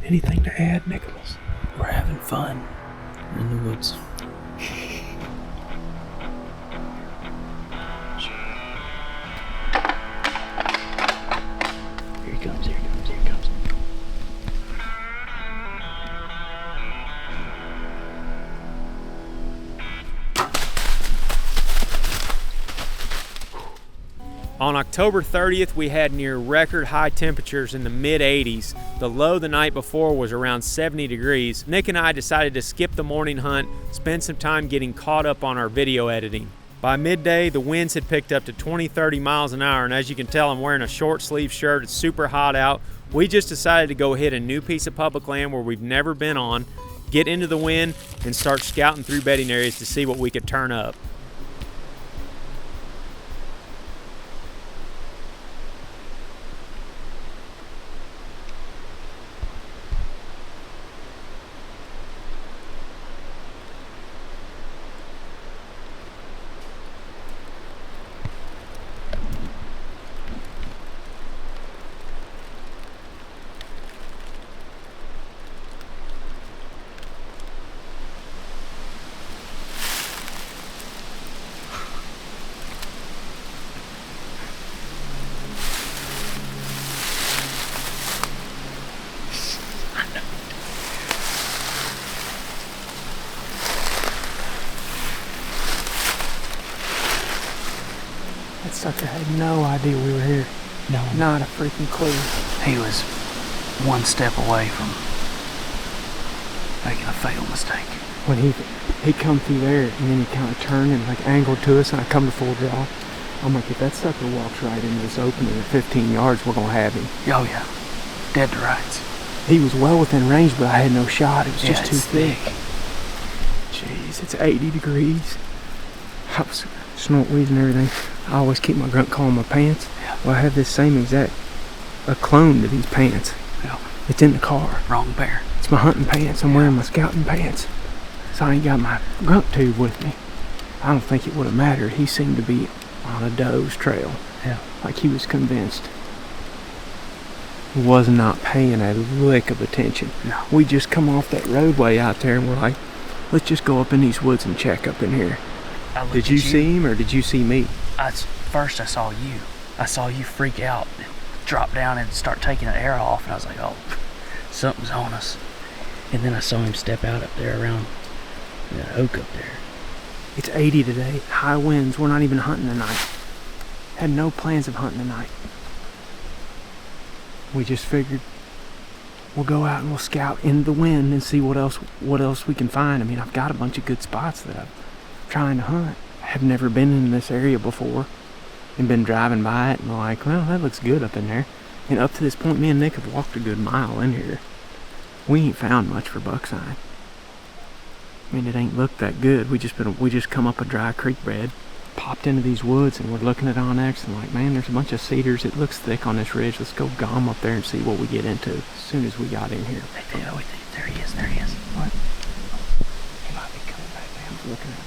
Anything to add, Nicholas? We're having fun in the woods. Here he comes, here he comes, here he comes. On October 30th, we had near record high temperatures in the mid-80s. The low the night before was around 70 degrees. Nick and I decided to skip the morning hunt, spend some time getting caught up on our video editing. By midday, the winds had picked up to 20-30 miles an hour, and as you can tell, I'm wearing a short sleeve shirt. It's super hot out. We just decided to go hit a new piece of public land where we've never been on, get into the wind, and start scouting through bedding areas to see what we could turn up. That sucker had no idea we were here. No. Not a freaking clue. He was one step away from making a fatal mistake. When he come through there, and then he kind of turned and like angled to us, and I come to full draw. I'm like, if that sucker walks right into this opening at 15 yards, we're gonna have him. Oh yeah, dead to rights. He was well within range, but I had no shot. It was just too it's thick. Jeez, it's 80 degrees. I was snort wheezing and everything. I always keep my grunt call in my pants. Yeah. Well, I have this same exact a clone to these pants. Yeah. It's in the car. Wrong pair. It's my hunting pants. I'm wearing my scouting pants. So I ain't got my grunt tube with me. I don't think it would have mattered. He seemed to be on a doe's trail. Yeah. Like he was convinced. He was not paying a lick of attention. No. We just come off that roadway out there and we're like, let's just go up in these woods and check up in here. Did you see him or did you see me? First I saw you. I saw you freak out and drop down and start taking the air off, and I was like, oh, something's on us. And then I saw him step out up there around that oak up there. It's 80 today, high winds. We're not even hunting tonight. Had no plans of hunting tonight. We just figured we'll go out and we'll scout in the wind and see what else we can find. I mean, I've got a bunch of good spots that I'm trying to hunt. I have never been in this area before and been driving by it and like, well, that looks good up in there. And up to this point, me and Nick have walked a good mile in here. We ain't found much for buck sign. I mean, it ain't looked that good. We just come up a dry creek bed, popped into these woods, and we're looking at onyx and like, man, there's a bunch of cedars. It looks thick on this ridge. Let's go gom up there and see what we get into as soon as we got in here. There he is, there he is. What? He might be coming back down. Looking at him.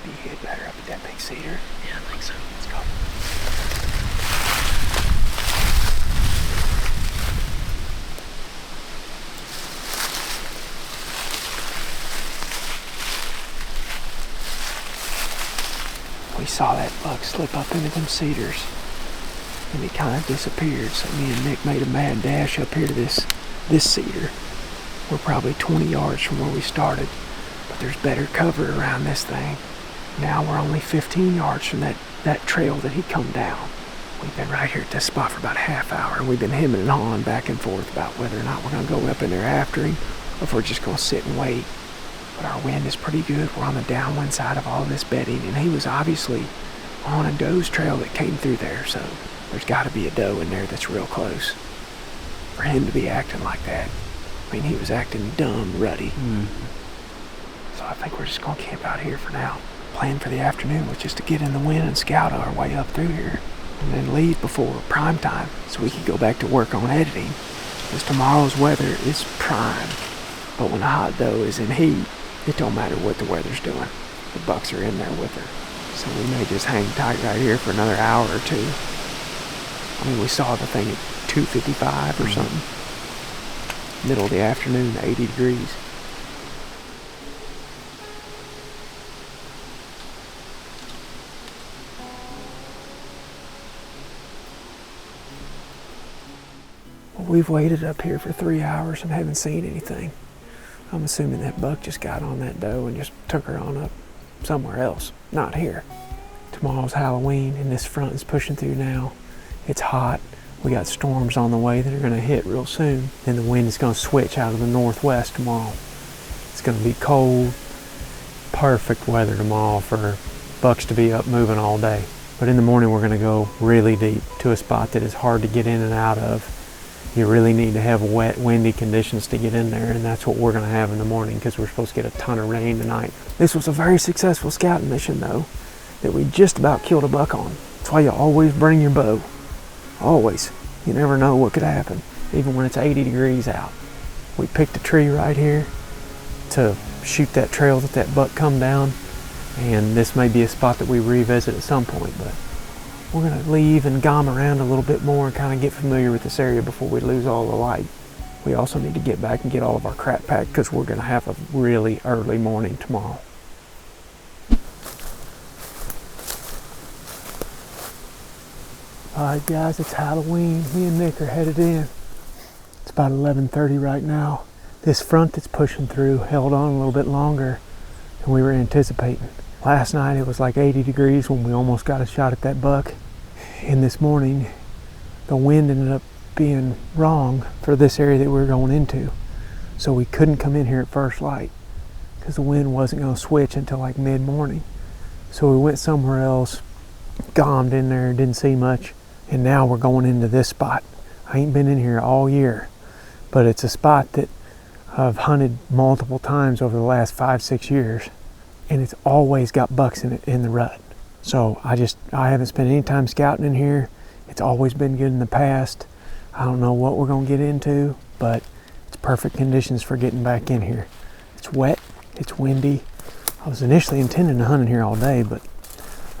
Maybe you hit better up at that big cedar. Yeah, I think so. Let's go. We saw that buck slip up into them cedars, and he kind of disappeared. So me and Nick made a mad dash up here to this cedar. We're probably 20 yards from where we started, but there's better cover around this thing. Now we're only 15 yards from that trail that he come down. We've been right here at this spot for about a half hour, and we've been hemming and hawing back and forth about whether or not we're going to go up in there after him, or if we're just going to sit and wait. But our wind is pretty good. We're on the downwind side of all this bedding, and he was obviously on a doe's trail that came through there, so there's got to be a doe in there that's real close for him to be acting like that. I mean, he was acting dumb, ruddy. So I think we're just going to camp out here for now. Plan for the afternoon was just to get in the wind and scout our way up through here, and then leave before prime time so we could go back to work on editing, because tomorrow's weather is prime. But when a hot doe is in heat, it don't matter what the weather's doing. The bucks are in there with her. So we may just hang tight right here for another hour or two. I mean, we saw the thing at 2:55 or something. Middle of the afternoon, 80 degrees. Well, we've waited up here for 3 hours and haven't seen anything. I'm assuming that buck just got on that doe and just took her on up somewhere else, not here. Tomorrow's Halloween, and this front is pushing through now. It's hot. We got storms on the way that are going to hit real soon. And the wind is going to switch out of the northwest tomorrow. It's going to be cold, perfect weather tomorrow for bucks to be up moving all day. But in the morning, we're going to go really deep to a spot that is hard to get in and out of. You really need to have wet, windy conditions to get in there, and that's what we're going to have in the morning because we're supposed to get a ton of rain tonight. This was a very successful scouting mission, though, that we just about killed a buck on. That's why you always bring your bow. Always. You never know what could happen, even when it's 80 degrees out. We picked a tree right here to shoot that trail that that buck come down, and this may be a spot that we revisit at some point, but we're going to leave and gom around a little bit more and kind of get familiar with this area before we lose all the light. We also need to get back and get all of our crap packed because we're going to have a really early morning tomorrow. Alright guys, it's Halloween. Me and Nick are headed in. It's about 11:30 right now. This front that's pushing through held on a little bit longer than we were anticipating. Last night it was like 80 degrees when we almost got a shot at that buck. And this morning, the wind ended up being wrong for this area that we were going into. So we couldn't come in here at first light because the wind wasn't going to switch until like mid-morning. So we went somewhere else, gommed in there, didn't see much. And now we're going into this spot. I ain't been in here all year, but it's a spot that I've hunted multiple times over the last 5-6 years. And it's always got bucks in it in the rut. So I haven't spent any time scouting in here. It's always been good in the past. I don't know what we're gonna get into, but it's perfect conditions for getting back in here. It's wet, it's windy. I was initially intending to hunt in here all day, but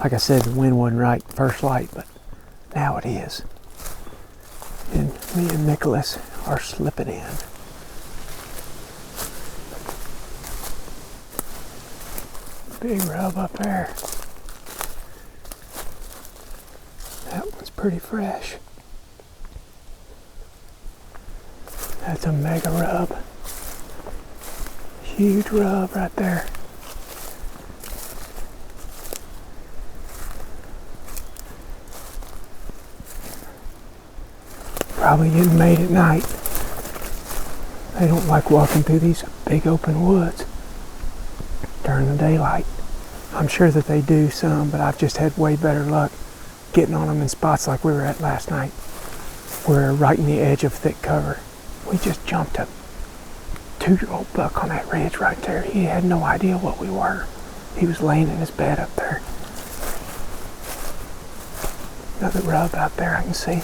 like I said, the wind wasn't right first light, but now it is. And me and Nicholas are slipping in. Big rub up there. That one's pretty fresh. That's a mega rub. Huge rub right there. Probably getting made at night. They don't like walking through these big open woods during the daylight. I'm sure that they do some, but I've just had way better luck getting on them in spots like we were at last night. We're right in the edge of thick cover. We just jumped a 2-year-old buck on that ridge right there. He had no idea what we were. He was laying in his bed up there. Another rub out there I can see.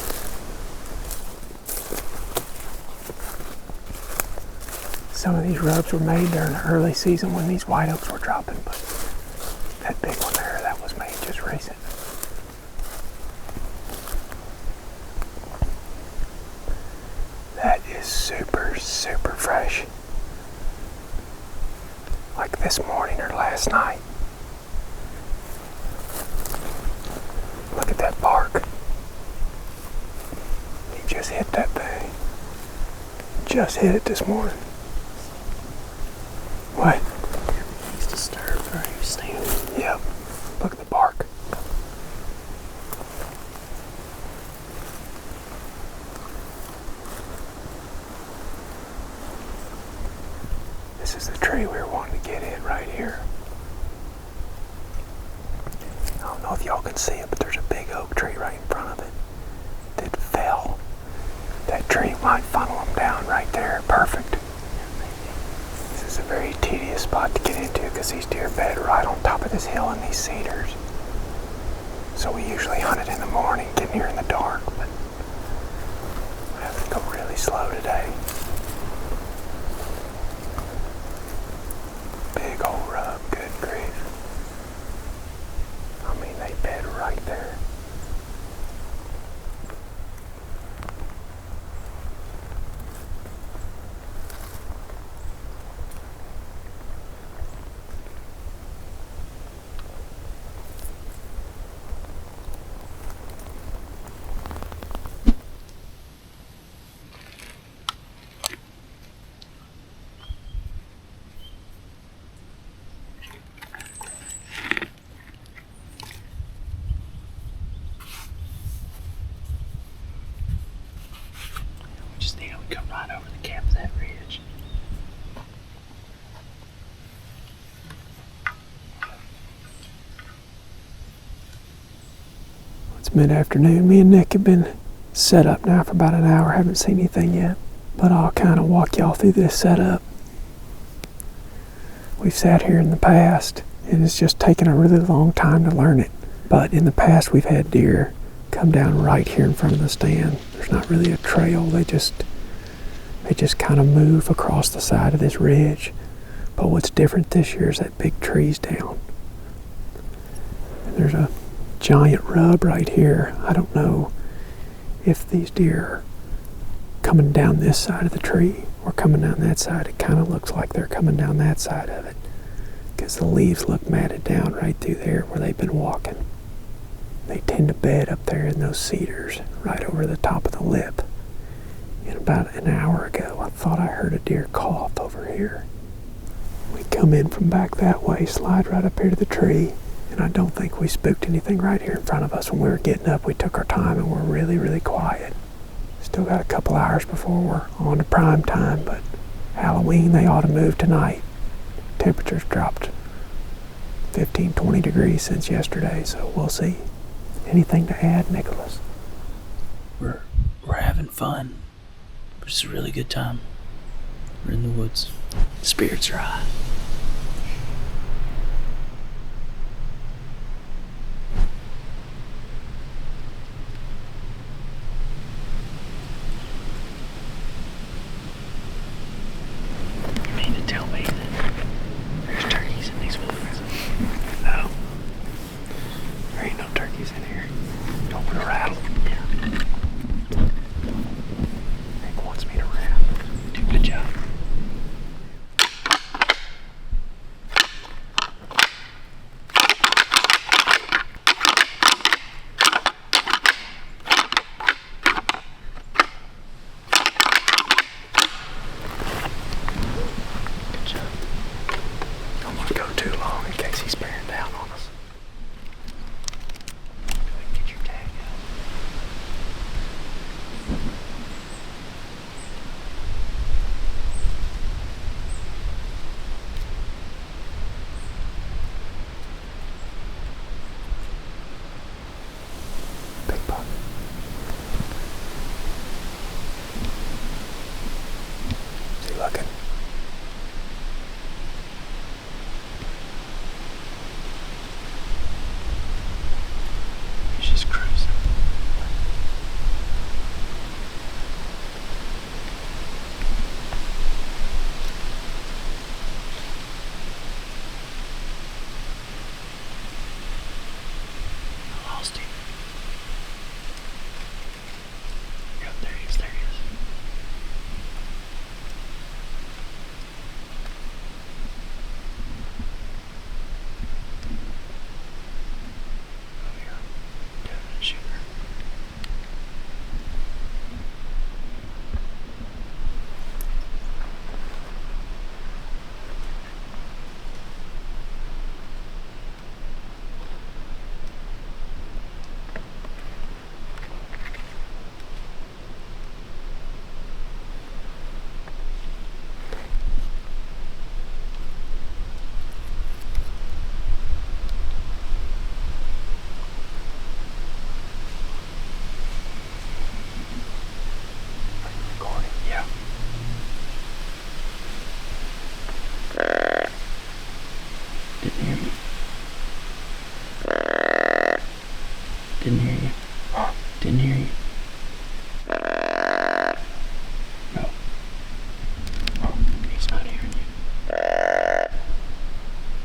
Some of these rubs were made during the early season when these white oaks were dropping, but that big is super, super fresh. Like this morning or last night. Look at that bark. He just hit that thing. Just hit it this morning. What? Everything's disturbed where he was standing. Yep. Look at the bark. This is the tree we were wanting to get in right here. I don't know if y'all can see it, but there's a big oak tree right in front of it that fell. That tree might funnel them down right there. Perfect. This is a very tedious spot to get into because these deer bed right on top of this hill in these cedars. So we usually hunt it in the morning, get here in the dark, but we have to go really slow today. Big old rub, good grief. I mean, they bed right there. Just need to come right over the cap of that ridge. It's mid-afternoon. Me and Nick have been set up now for about an hour. Haven't seen anything yet, but I'll kind of walk y'all through this setup. We've sat here in the past, and it's just taken a really long time to learn it. But in the past, we've had deer come down right here in front of the stand. There's not really a trail. They just kind of move across the side of this ridge. But what's different this year is that big tree's down. And there's a giant rub right here. I don't know if these deer are coming down this side of the tree or coming down that side. It kind of looks like they're coming down that side of it because the leaves look matted down right through there where they've been walking. They tend to bed up there in those cedars right over the top of the lip. And about an hour ago, I thought I heard a deer cough over here. We come in from back that way, slide right up here to the tree, and I don't think we spooked anything right here in front of us. When we were getting up, we took our time and we're really, really quiet. Still got a couple hours before we're on to prime time, but Halloween, they ought to move tonight. Temperatures dropped 15, 20 degrees since yesterday, so we'll see. Anything to add, Nicholas? We're having fun. It's a really good time. We're in the woods. Spirits are high. You mean to tell me that there's turkeys in these woods? No. There ain't no turkeys in here. Don't want to rattle. Yeah. Nick wants me to rattle. Do a good job. didn't hear you. No. Oh, he's not hearing you.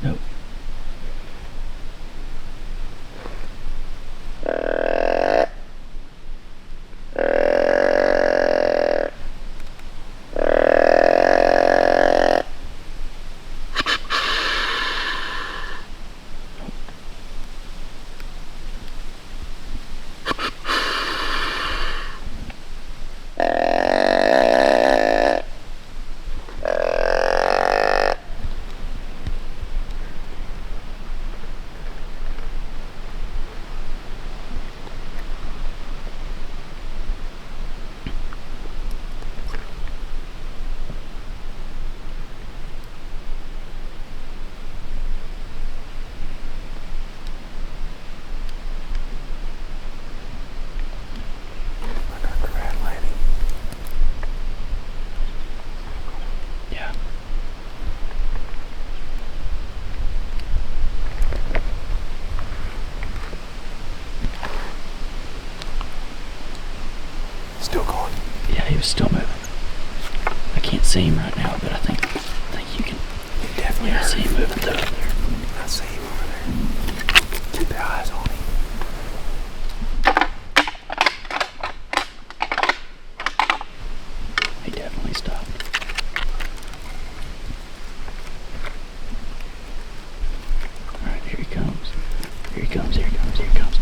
No. Yeah. Still going. Yeah, he was still moving. I can't see him right now, but I think you can. You definitely Yeah, I see him moving through up there. I see him over there. Keep your eyes on him. He definitely stopped. Alright, here he comes. Here he comes, here he comes, here he comes.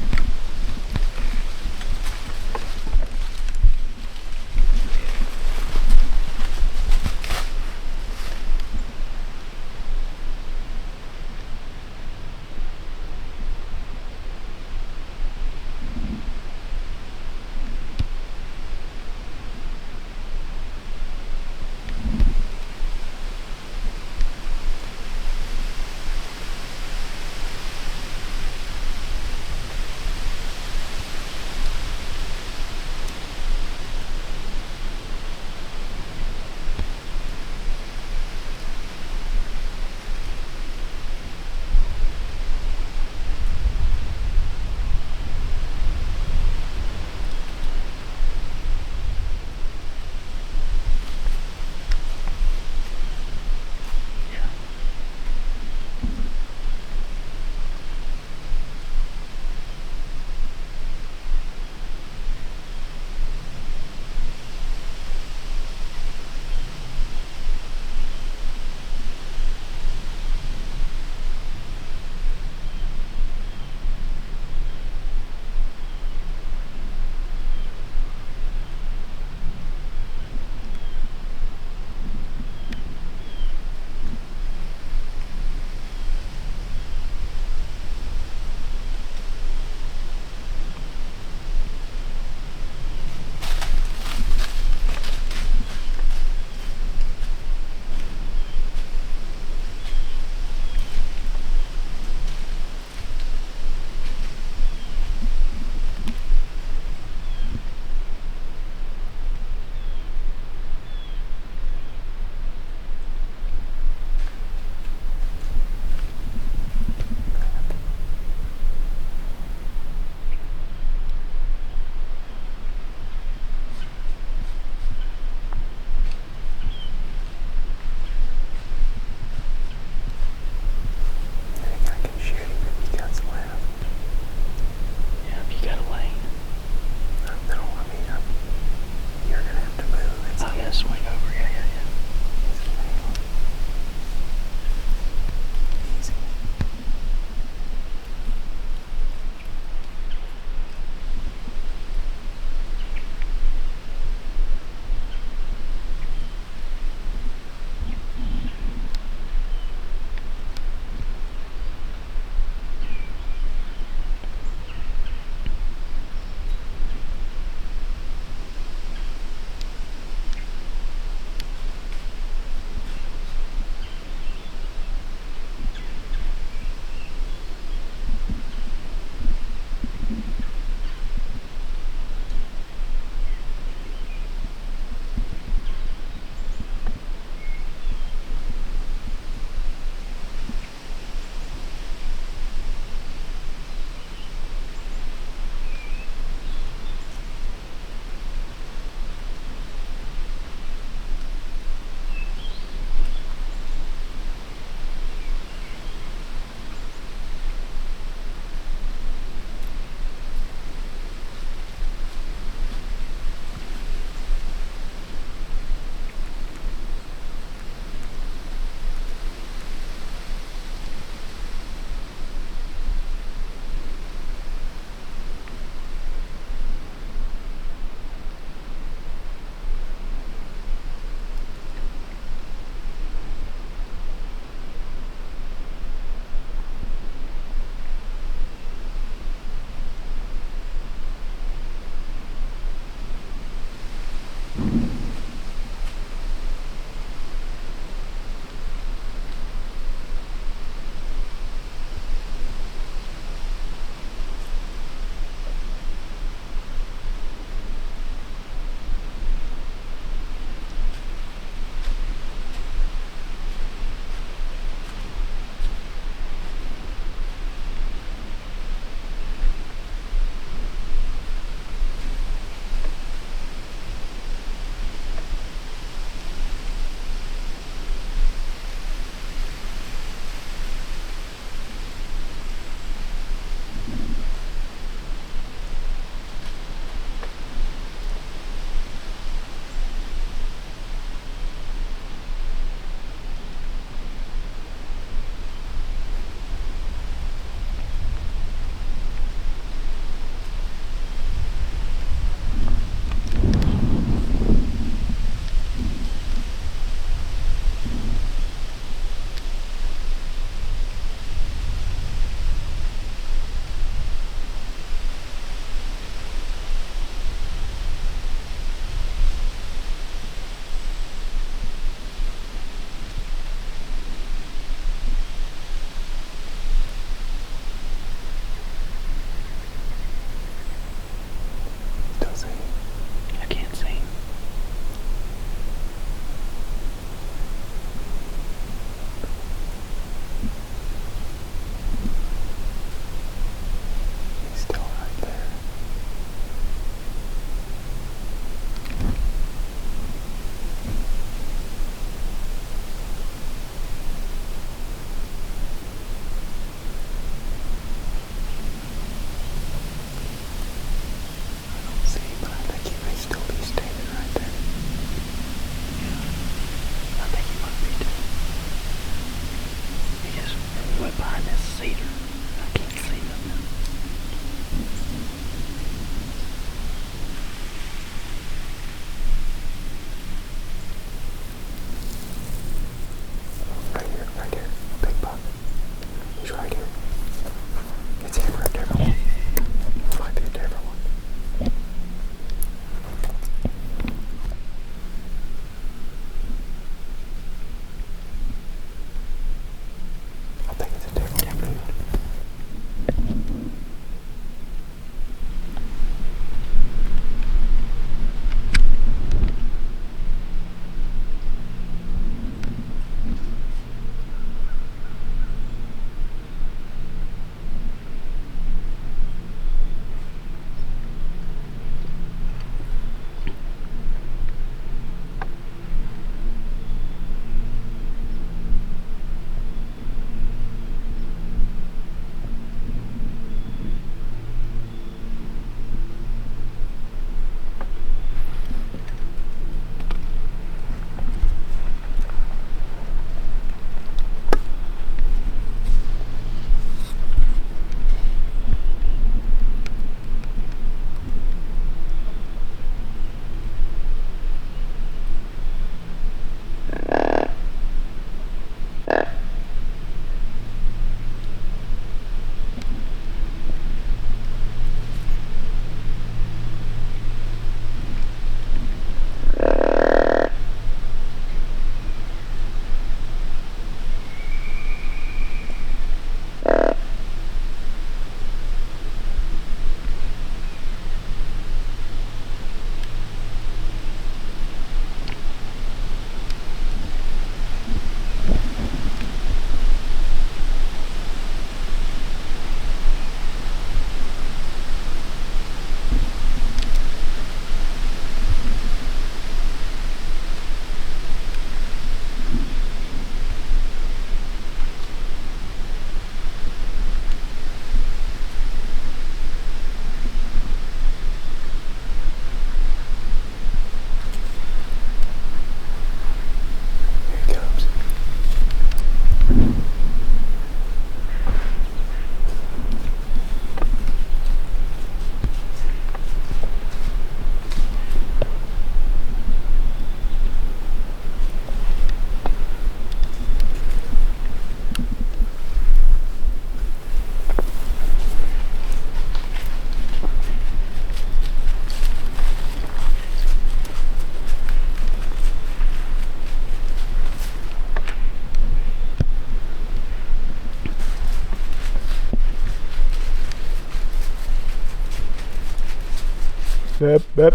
Up, up.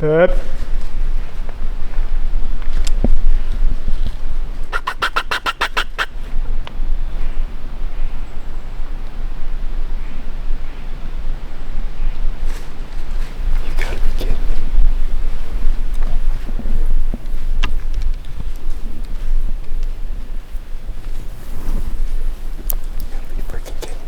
Up. You gotta be kidding me. You gotta be freaking kidding me.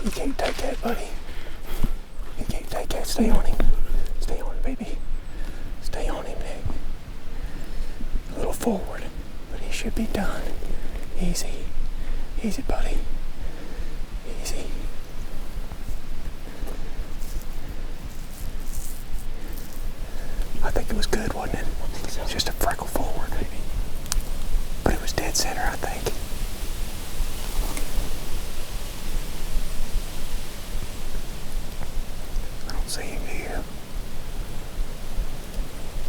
You can't take that, buddy. You can't take that. Stay on him. Stay on him, baby. Stay on him, Nick. A little forward, but he should be done. Easy. Easy, buddy. Easy. I think it was good, wasn't it? I think so. Just a freckle forward, maybe. But it was dead center, I think. I don't see him here.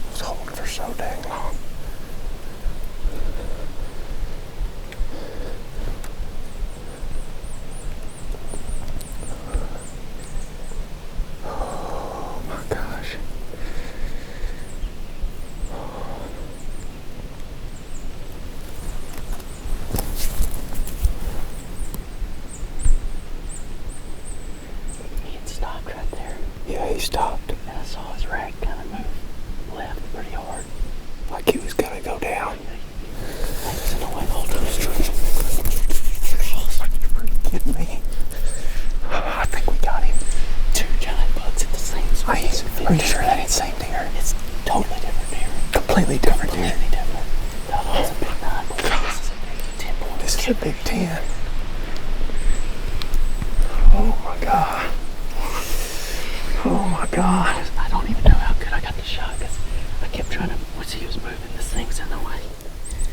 I was holding for so dang long. Oh my gosh. He had stopped right there. Yeah, he stopped. And I saw his rag kind of move left pretty hard. Like he was gonna go down. Thanks, no way, hold on. Are you kidding me? I think we got him. Two giant bugs at the same spot. Are you sure that ain't the same deer? It's totally different deer. Completely different deer. Completely different. The other one's a big 9 point. This is a big 10 point. This is a big 10. Oh my god. Oh my god. I don't even know how good I got the shot because I kept trying to, once he was moving, this thing's in the way.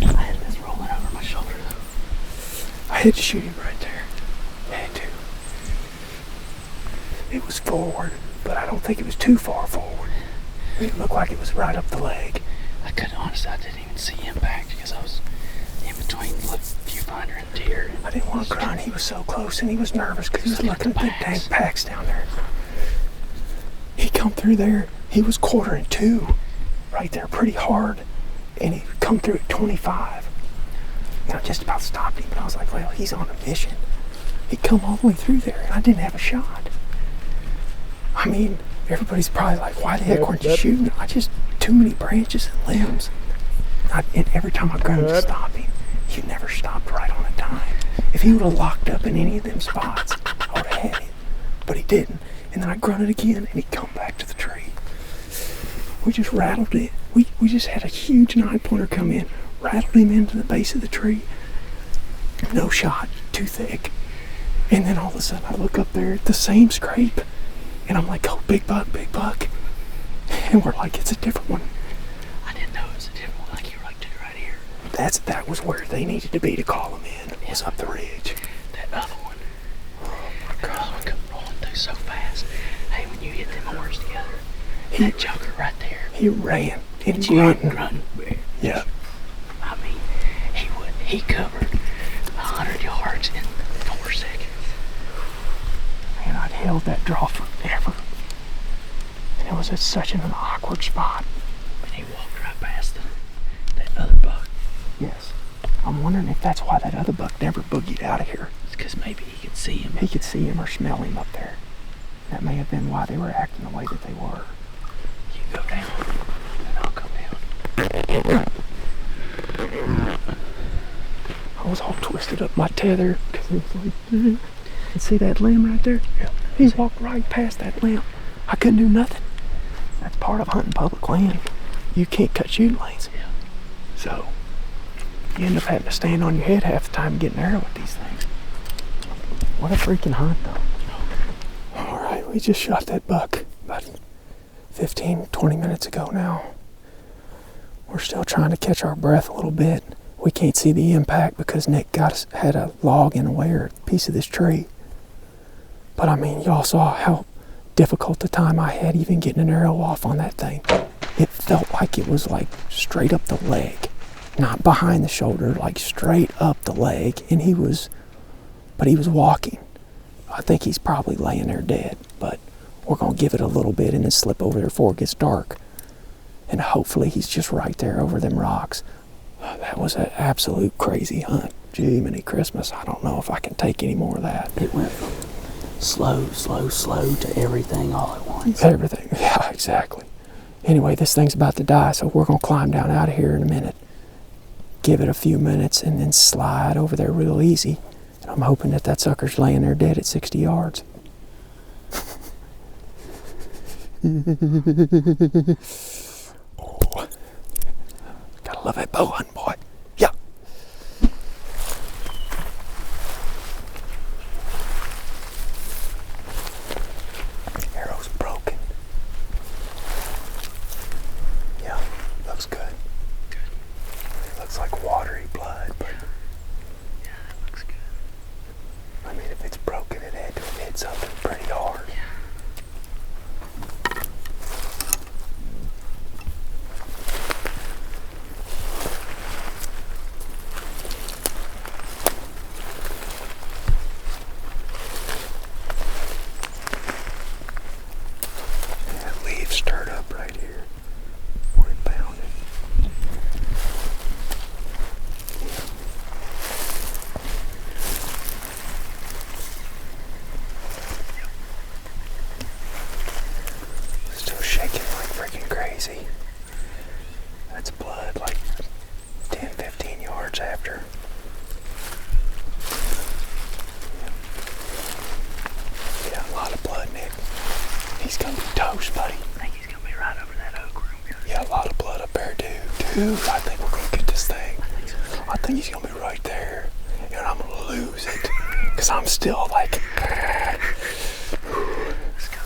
I had this rolling over my shoulder though. I had to shoot him right there. I had to. It was forward, but I don't think it was too far forward. It looked like it was right up the leg. I couldn't, honestly, I didn't even see impact because I was in between viewfinder and deer. I didn't want to grunt. He was so close and he was nervous because he was looking at the dang packs down there. He come through there. He was quartering 2 right there pretty hard. And he come through at 25. And I just about stopped him, but I was like, well, he's on a mission. He come all the way through there and I didn't have a shot. I mean, everybody's probably like, why the heck weren't you shooting? I just, too many branches and limbs. And every time I grunted to stop him, he never stopped right on a dime. If he would have locked up in any of them spots, I would have had it. But he didn't. And then I grunted again and he'd come back to the tree. We just rattled it. We just had a huge 9-pointer come in, rattled him into the base of the tree. No shot, too thick. And then all of a sudden I look up there at the same scrape and I'm like, oh, big buck, big buck. And we're like, it's a different one. I didn't know it was a different one, like you were like, dude, right here. That was where they needed to be to call him in, was up the ridge. That other one. Oh my That other one God. come rolling through so fast. them horns together. That joker right there. He ran. And Grunting. Yeah. I mean, he covered 100 yards in 4 seconds. And I'd held that draw forever. And it was at such an awkward spot. And he walked right past that other buck. Yes. I'm wondering if that's why that other buck never boogied out of here. It's because maybe he could see him. He could see him or smell him up there. That may have been why they were acting the way that they were. You go down, and I'll come down. I was all twisted up my tether because it was like, and see that limb right there? Yeah. He walked right past that limb. I couldn't do nothing. That's part of hunting public land. You can't cut shooting lanes. Yeah. So you end up having to stand on your head half the time getting an arrow with these things. What a freaking hunt, though. All right, we just shot that buck about 15, 20 minutes ago now. We're still trying to catch our breath a little bit. We can't see the impact because Nick had a log in the way or a piece of this tree. But I mean, y'all saw how difficult the time I had even getting an arrow off on that thing. It felt like it was like straight up the leg, not behind the shoulder, like straight up the leg. And he was walking. I think he's probably laying there dead, but we're gonna give it a little bit and then slip over there before it gets dark. And hopefully he's just right there over them rocks. That was an absolute crazy hunt. Jiminy Christmas, I don't know if I can take any more of that. It went from slow to everything all at once. Everything, yeah, exactly. Anyway, this thing's about to die, so we're gonna climb down out of here in a minute. Give it a few minutes and then slide over there real easy. And I'm hoping that sucker's laying there dead at 60 yards. Oh. Gotta love that bow hunting, boy. Yeah. Arrow's broken. Yeah, looks good. It looks like watery blood, but Yeah, that looks good. I mean, if it's broken, it had to have hit something pretty hard. Yeah. That leaf stirred up right here where it bounded. Still shaking like freaking crazy. That's blood like 10, 15 yards after. Yeah, a lot of blood, Nick. He's gonna be toast, buddy. I think he's gonna be right over that oak room. Yeah, a lot of blood up there, dude. I think we're gonna get this thing. I think he's gonna be right there, and I'm gonna lose it, cause I'm still like. Let's go.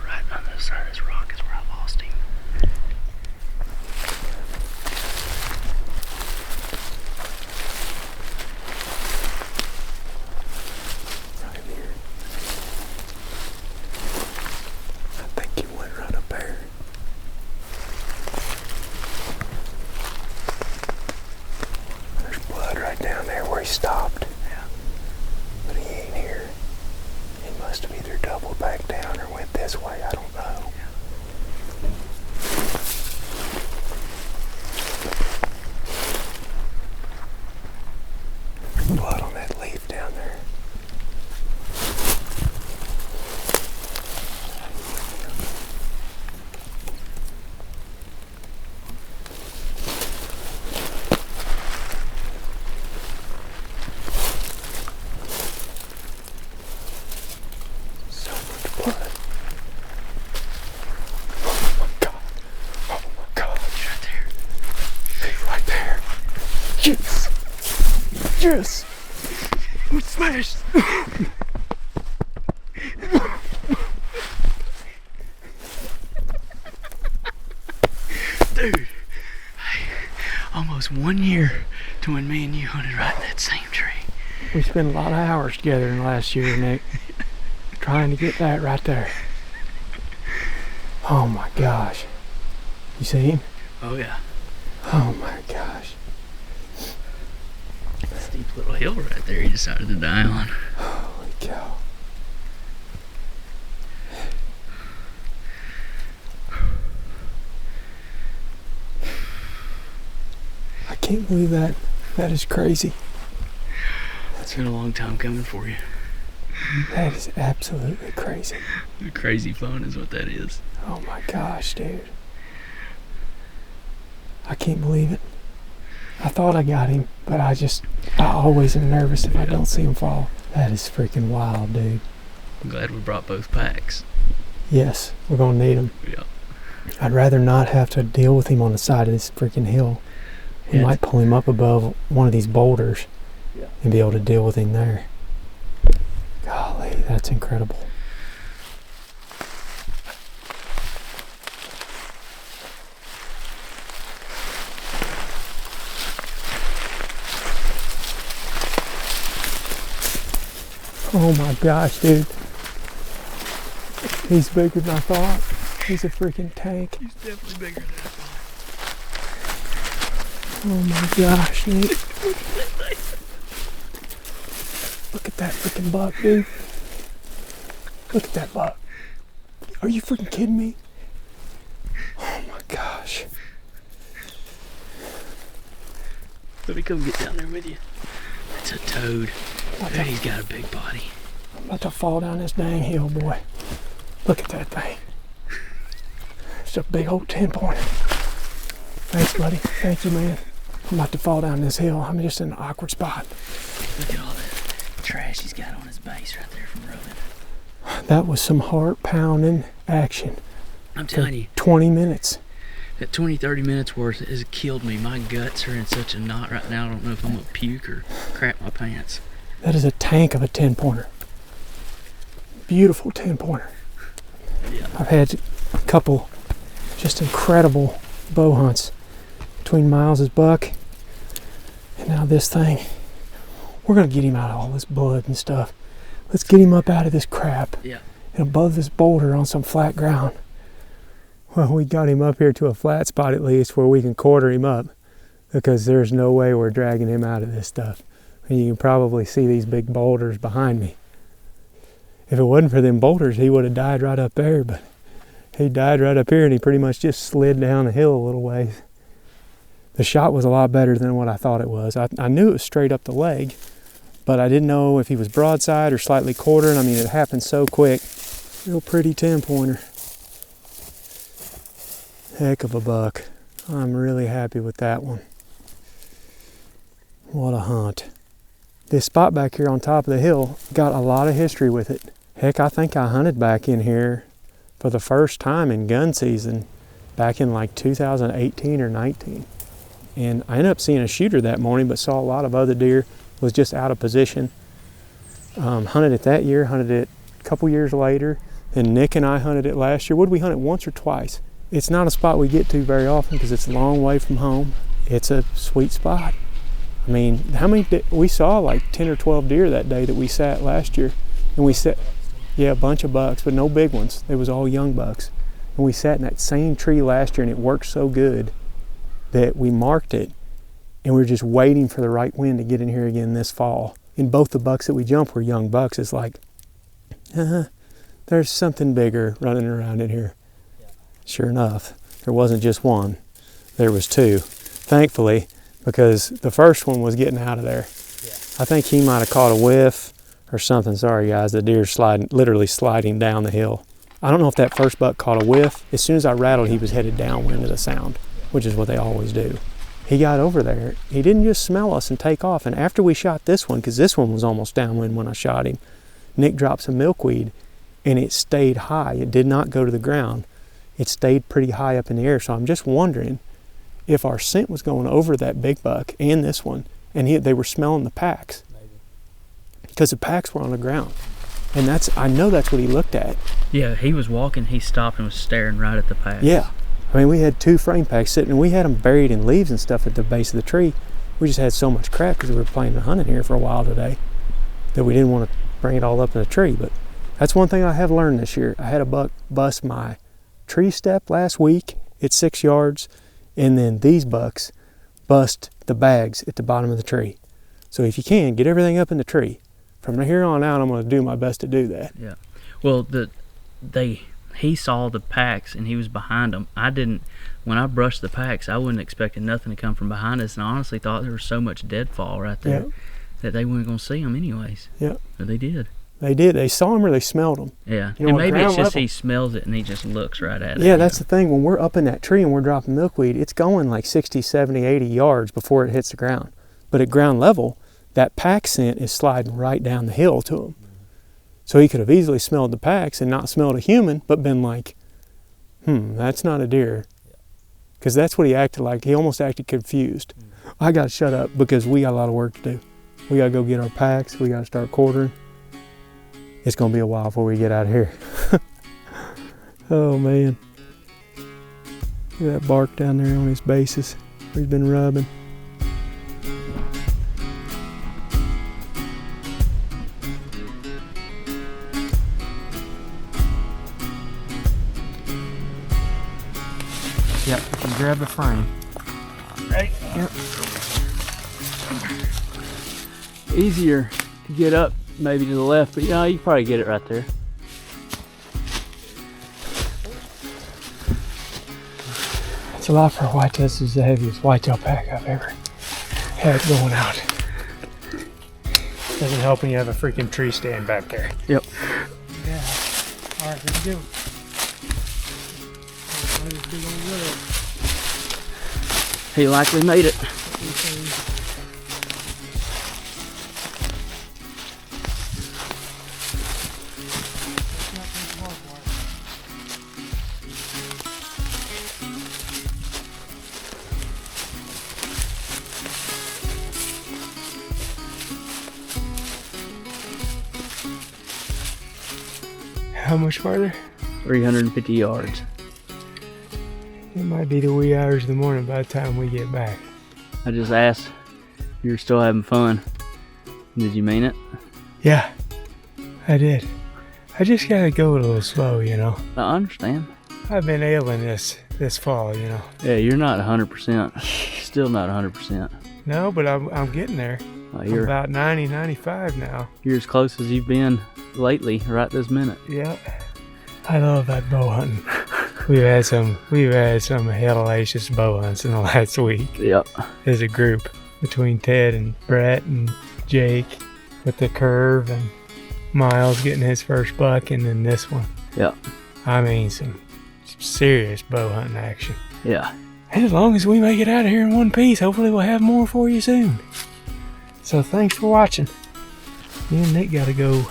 Right on the other side of this rock is where I lost him. Right here. I think he went right up there. There's blood right down there where he stopped. Yeah. But he ain't here. He must have either doubled back down or went this way. I don't know. There's blood on that leaf down there. So much blood. Oh my God. Oh my God. He's right there. He's right there. Yes. Yes. We smashed. Dude. Hey, almost 1 year to when me and you hunted right in that same tree. We spent a lot of hours together in the last year, Nick, trying to get that right there. Oh my gosh. You see him? Oh yeah. Oh my gosh. Steep little hill right there he decided to die on. Holy cow. I can't believe that. That is crazy. It's been a long time coming for you. That is absolutely crazy. Crazy fun is what that is. Oh my gosh, dude. I can't believe it. I thought I got him, but I always am nervous if I don't see him fall. That is freaking wild, dude. I'm glad we brought both packs. Yes, we're gonna need them. Yeah. I'd rather not have to deal with him on the side of this freaking hill. We Yeah, might pull him up above one of these boulders Yeah. and be able to deal with him there. Golly, that's incredible. Oh my gosh, dude. He's bigger than I thought. He's a freaking tank. He's definitely bigger than I thought. Oh my gosh, Nick. Look at that freaking buck, dude. Look at that buck. Are you freaking kidding me? Oh my gosh. Let me come get down there with you. It's a toad. Bet he's got a big body. I'm about to fall down this dang hill, boy. Look at that thing. It's a big old 10-pointer. Thanks, buddy. Thank you, man. I'm about to fall down this hill. I'm just in an awkward spot. Look at all that trash he's got on his base right there from rolling. That was some heart-pounding action. I'm telling you, 20 minutes. that 20-30 minutes worth has killed me. My guts are in such a knot right now. I don't know if I'm gonna puke or crap my pants. That is a tank of a 10-pointer. Beautiful 10-pointer. Yeah. I've had a couple just incredible bow hunts between Miles's buck and now this thing. We're gonna get him out of all this blood and stuff. Let's get him up out of this crap Yeah. and above this boulder on some flat ground. Well, we got him up here to a flat spot at least where we can quarter him up, because there's no way we're dragging him out of this stuff. And you can probably see these big boulders behind me. If it wasn't for them boulders, he would have died right up there, but he died right up here and he pretty much just slid down the hill a little ways. The shot was a lot better than what I thought it was. I knew it was straight up the leg, but I didn't know if he was broadside or slightly quartered. I mean, it happened so quick. Real pretty 10-pointer. Heck of a buck. I'm really happy with that one. What a hunt. This spot back here on top of the hill got a lot of history with it. Heck, I think I hunted back in here for the first time in gun season back in like 2018 or 19. And I ended up seeing a shooter that morning, but saw a lot of other deer, was just out of position. Hunted it that year, hunted it a couple years later, and Nick and I hunted it last year. Would we hunt it once or twice? It's not a spot we get to very often because it's a long way from home. It's a sweet spot. I mean, we saw like 10 or 12 deer that day that we sat last year. And we sat, yeah, a bunch of bucks, but no big ones. It was all young bucks. And we sat in that same tree last year and it worked so good that we marked it. And we were just waiting for the right wind to get in here again this fall. And both the bucks that we jumped were young bucks. It's like, there's something bigger running around in here. Sure enough, there wasn't just one, there was two. Thankfully, because the first one was getting out of there. Yeah. I think he might have caught a whiff or something. Sorry guys, the deer's literally sliding down the hill. I don't know if that first buck caught a whiff. As soon as I rattled, he was headed downwind of the sound, which is what they always do. He got over there. He didn't just smell us and take off. And after we shot this one, because this one was almost downwind when I shot him, Nick dropped some milkweed and it stayed high. It did not go to the ground. It stayed pretty high up in the air. So I'm just wondering if our scent was going over that big buck and this one, and they were smelling the packs. Because the packs were on the ground. And I know that's what he looked at. Yeah, he was walking, he stopped and was staring right at the pack. Yeah. I mean, we had 2 frame packs sitting, and we had them buried in leaves and stuff at the base of the tree. We just had so much crap because we were planning on hunting here for a while today that we didn't want to bring it all up in a tree. But that's one thing I have learned this year. I had a buck bust my tree step last week at 6 yards, and then these bucks bust the bags at the bottom of the tree. So if you can, get everything up in the tree. From here on out, I'm going to do my best to do that. Yeah. Well, he saw the packs and he was behind them. I didn't. When I brushed the packs, I wasn't expecting nothing to come from behind us, and I honestly thought there was so much deadfall right there that they weren't going to see them anyways. Yeah. But they did. They did. They saw him or they smelled him. Yeah. You know, and maybe it's just level, he smells it and he just looks right at it. Yeah, that's the thing. When we're up in that tree and we're dropping milkweed, it's going like 60, 70, 80 yards before it hits the ground. But at ground level, that pack scent is sliding right down the hill to him. So he could have easily smelled the packs and not smelled a human, but been like, that's not a deer. Because that's what he acted like. He almost acted confused. I got to shut up because we got a lot of work to do. We got to go get our packs. We got to start quartering. It's going to be a while before we get out of here. Oh, man. Look at that bark down there on his bases where he's been rubbing. Yep, you can grab the frame. Right? Yep. Easier to get up maybe to the left, but yeah, you can probably get it right there. It's a lot for a whitetail. This is the heaviest whitetail pack I've ever had going out. Doesn't help when you have a freaking tree stand back there. Yep. Yeah. Alright, here we go. He likely made it. How much farther? 350 yards. It might be the wee hours of the morning by the time we get back. I just asked if you're still having fun. Did you mean it? Yeah, I did. I just gotta go a little slow, you know. I understand. I've been ailing this fall, you know. Yeah, you're not 100%. Still not 100%. No, but I'm getting there. I'm You're about 90, 95 now. you're as close as you've been lately, right this minute. Yeah. I love that bow hunting. We've had some hellacious bow hunts in the last week Yep. as a group between Ted and Brett and Jake with the curve and Miles getting his first buck, and then this one. Yep. I mean, some serious bow hunting action. Yeah. And as long as we make it out of here in one piece, hopefully we'll have more for you soon. So thanks for watching. Me and Nick got to go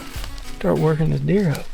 start working this deer up.